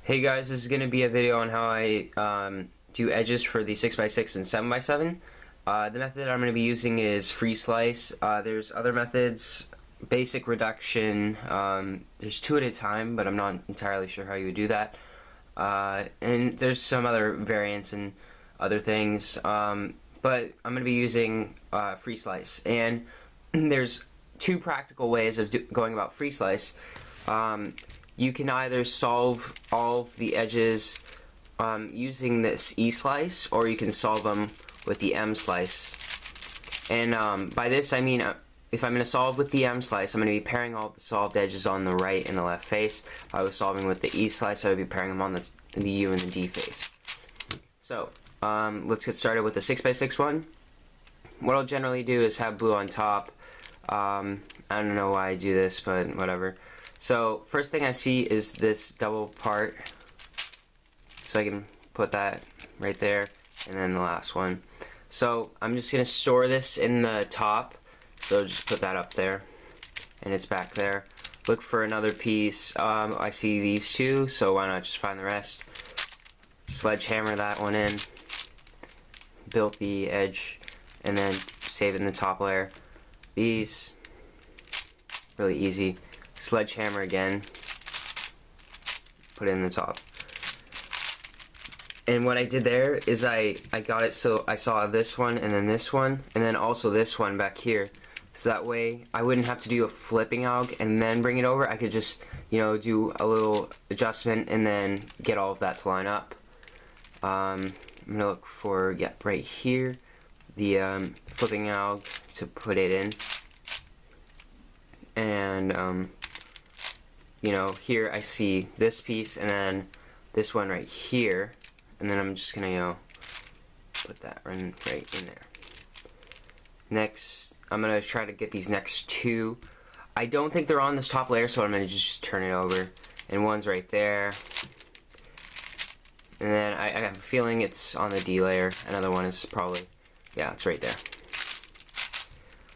Hey guys, this is going to be a video on how I do edges for the 6x6 and 7x7. The method I'm going to be using is Freeslice. There's other methods, basic reduction, there's two at a time, but I'm not entirely sure how you would do that. And there's some other variants and other things, but I'm going to be using Freeslice. And there's two practical ways of going about Freeslice. You can either solve all of the edges using this E-slice, or you can solve them with the M-slice. And by this I mean, if I'm going to solve with the M-slice, I'm going to be pairing all the solved edges on the right and the left face. If I was solving with the E-slice, I would be pairing them on the U and the D face. So, let's get started with the 6x6 one. What I'll generally do is have blue on top. I don't know why I do this, but whatever. So first thing I see is this double part, so I can put that right there, and then the last one. So I'm just gonna store this in the top, so just put that up there, and it's back there. Look for another piece. I see these two, so why not just find the rest. Sledgehammer that one in, build the edge, and then save it in the top layer. These, really easy. Sledgehammer again, put it in the top. And what I did there is I got it so I saw this one and then also this one back here, so that way I wouldn't have to do a flipping alg and then bring it over. I could just, you know, do a little adjustment and then get all of that to line up. I'm gonna look for, right here, the flipping alg to put it in. And you know, here I see this piece and then this one right here, and then I'm just gonna, you know, put that right in there. Next, I'm gonna try to get these next two. I don't think they're on this top layer, so I'm gonna just turn it over. And one's right there. And then I have a feeling it's on the D layer. Another one is probably, yeah, it's right there.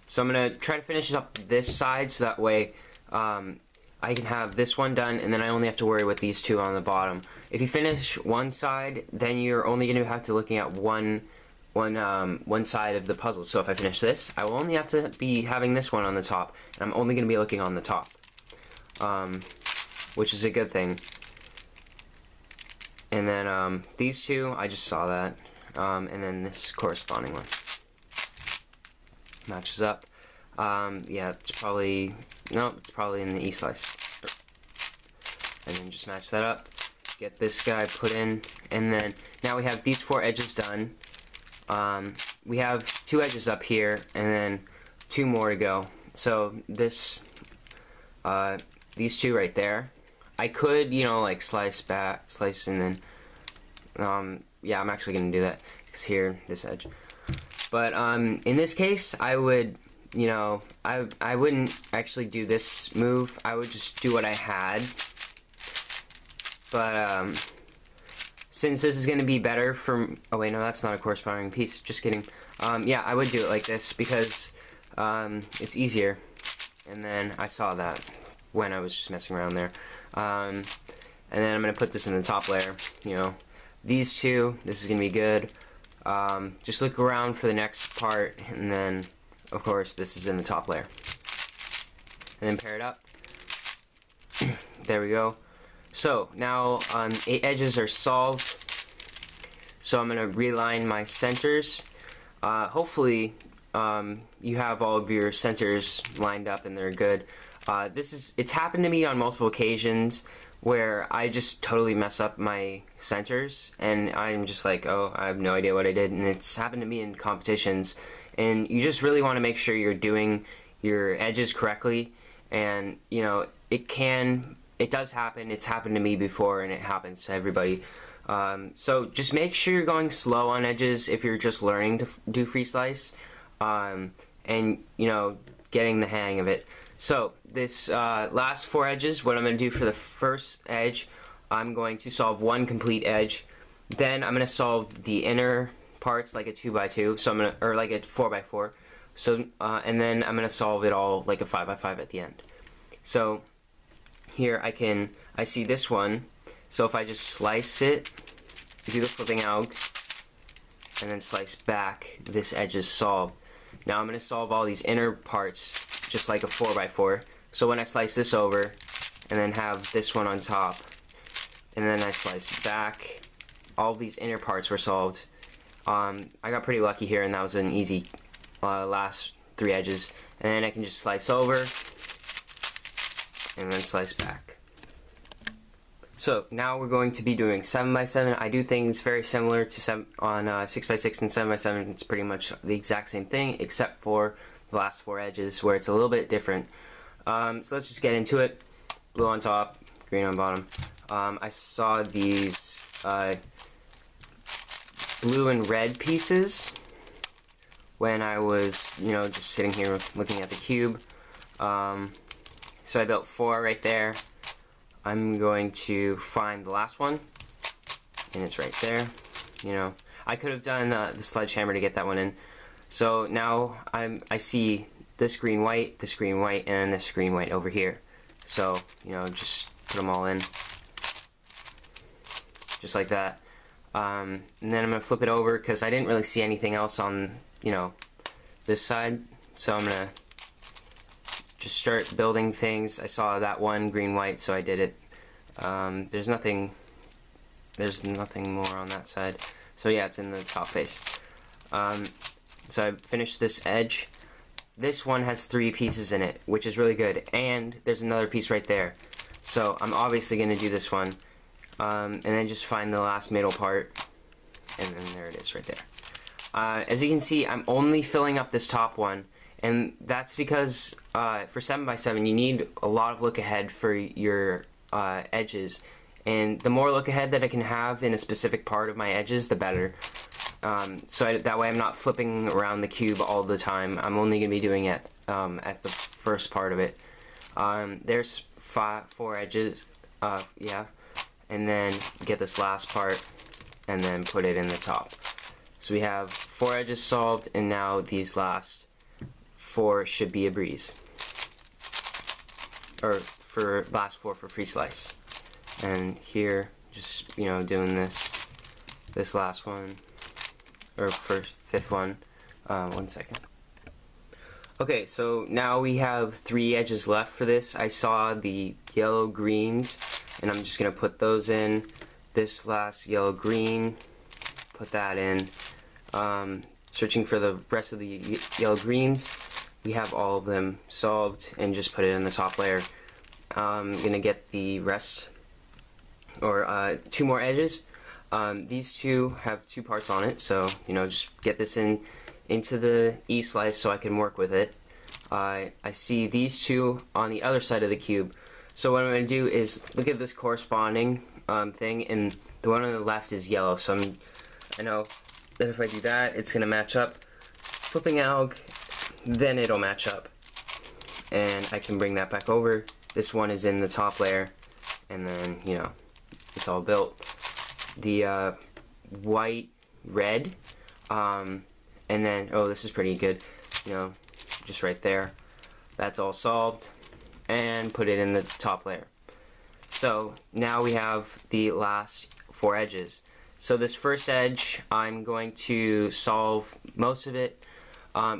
So I'm gonna try to finish up this side, so that way I can have this one done, and then I only have to worry with these two on the bottom. If you finish one side, then you're only going to have to looking at one side of the puzzle. So if I finish this, I will only have to be having this one on the top, and I'm only going to be looking on the top, which is a good thing. And then these two, I just saw that, and then this corresponding one matches up. Yeah, it's probably, no, it's probably in the E-slice. And then just match that up, get this guy put in, and then now we have these four edges done. We have two edges up here, and then two more to go. So this, these two right there, I could, you know, like slice, and then, yeah, I'm actually gonna do that, because here, this edge. But in this case, I would, you know, I wouldn't actually do this move. I would just do what I had. But since this is going to be better for, oh wait, no, that's not a corresponding piece, just kidding. Yeah, I would do it like this because it's easier. And then I saw that when I was just messing around there. And then I'm going to put this in the top layer, you know. These two, this is going to be good. Just look around for the next part, and then of course this is in the top layer. And then pair it up. There we go. So now 8 edges are solved. So I'm going to realign my centers. Hopefully you have all of your centers lined up and they're good. It's happened to me on multiple occasions where I just totally mess up my centers, and I'm just like, oh, I have no idea what I did. And it's happened to me in competitions, and you just really want to make sure you're doing your edges correctly. And you know, it does happen. It's happened to me before, and it happens to everybody. So just make sure you're going slow on edges if you're just learning to do Freeslice, and you know, getting the hang of it. So this last 4 edges, what I'm going to do for the first edge, I'm going to solve one complete edge. Then I'm going to solve the inner parts like a 2x2, so I'm gonna, or like a 4x4. So and then I'm going to solve it all like a 5x5 at the end. So here I see this one, So if I just slice it, do the flipping alg, and then slice back, this edge is solved. Now I'm going to solve all these inner parts just like a 4x4. So when I slice this over, and then have this one on top, and then I slice back, all these inner parts were solved. I got pretty lucky here, and that was an easy last 3 edges. And then I can just slice over, and then slice back. So now we're going to be doing 7x7. I do things very similar to 6x6 and 7x7. It's pretty much the exact same thing, except for the last 4 edges where it's a little bit different. So let's just get into it. Blue on top, green on bottom. I saw these blue and red pieces when I was, just sitting here looking at the cube. So I built 4 right there. I'm going to find the last one, and it's right there. I could have done the sledgehammer to get that one in. So now I see this green white, and this green white over here. So just put them all in, just like that. And then I'm gonna flip it over because I didn't really see anything else on this side. So I'm gonna just start building things. I saw that one green white, so I did it. There's nothing more on that side. So yeah, it's in the top face. So I finished this edge. This one has 3 pieces in it, which is really good, and there's another piece right there. So I'm obviously gonna do this one, and then just find the last middle part, and then there it is right there. As you can see, I'm only filling up this top one. And that's because for 7x7 you need a lot of look ahead for your edges, and the more look ahead that I can have in a specific part of my edges, the better. That way I'm not flipping around the cube all the time. I'm only going to be doing it at the first part of it. There's 4 edges, yeah, and then get this last part and then put it in the top. So we have 4 edges solved, and now these last 4 should be a breeze. Or for last 4 for Freeslice. And here, just doing this last one, or first 5th one. 1 second. Okay, so now we have 3 edges left for this. I saw the yellow greens, and I'm just gonna put those in. This last yellow green, put that in. Searching for the rest of the yellow greens. We have all of them solved, and just put it in the top layer. I'm gonna get the rest, or 2 more edges. These 2 have 2 parts on it, so just get this into the E-slice so I can work with it. I see these 2 on the other side of the cube. So what I'm gonna do is look at this corresponding thing, and the one on the left is yellow. So I know that if I do that, it's gonna match up. Flipping alg, then it'll match up, and I can bring that back over. This one is in the top layer, and then it's all built. The white, red, and then this is pretty good, just right there. That's all solved, and put it in the top layer. So now we have the last 4 edges. So this first edge, I'm going to solve most of it.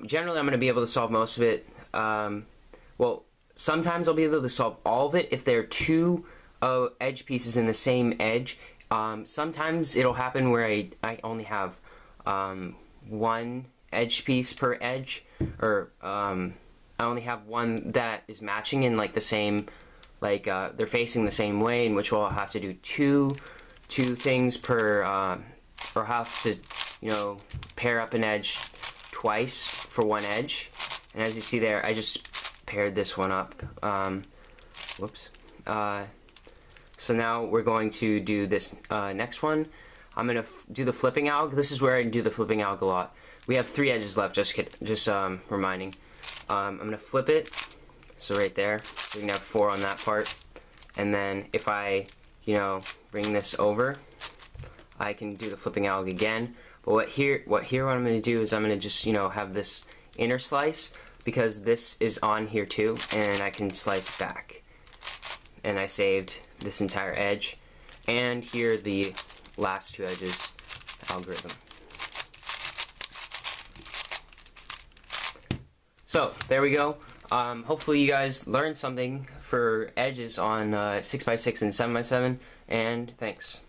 Generally, I'm going to be able to solve most of it. Well, sometimes I'll be able to solve all of it if there are 2 edge pieces in the same edge. Sometimes it'll happen where I only have 1 edge piece per edge, or I only have 1 that is matching in the same, they're facing the same way, in which we'll have to do two things per, or have to pair up an edge twice for 1 edge. And as you see there, I just paired this one up. Whoops. So now we're going to do this next one. I'm going to do the flipping alg. This is where I do the flipping alg a lot. We have 3 edges left, just reminding. I'm going to flip it, so right there. We can have 4 on that part. And then if I, bring this over, I can do the flipping alg again. But what I'm going to do is I'm going to just, have this inner slice, because this is on here too, and I can slice back. And I saved this entire edge. and here the last two edges algorithm. So there we go. Hopefully you guys learned something for edges on 6x6 and 7x7, and thanks.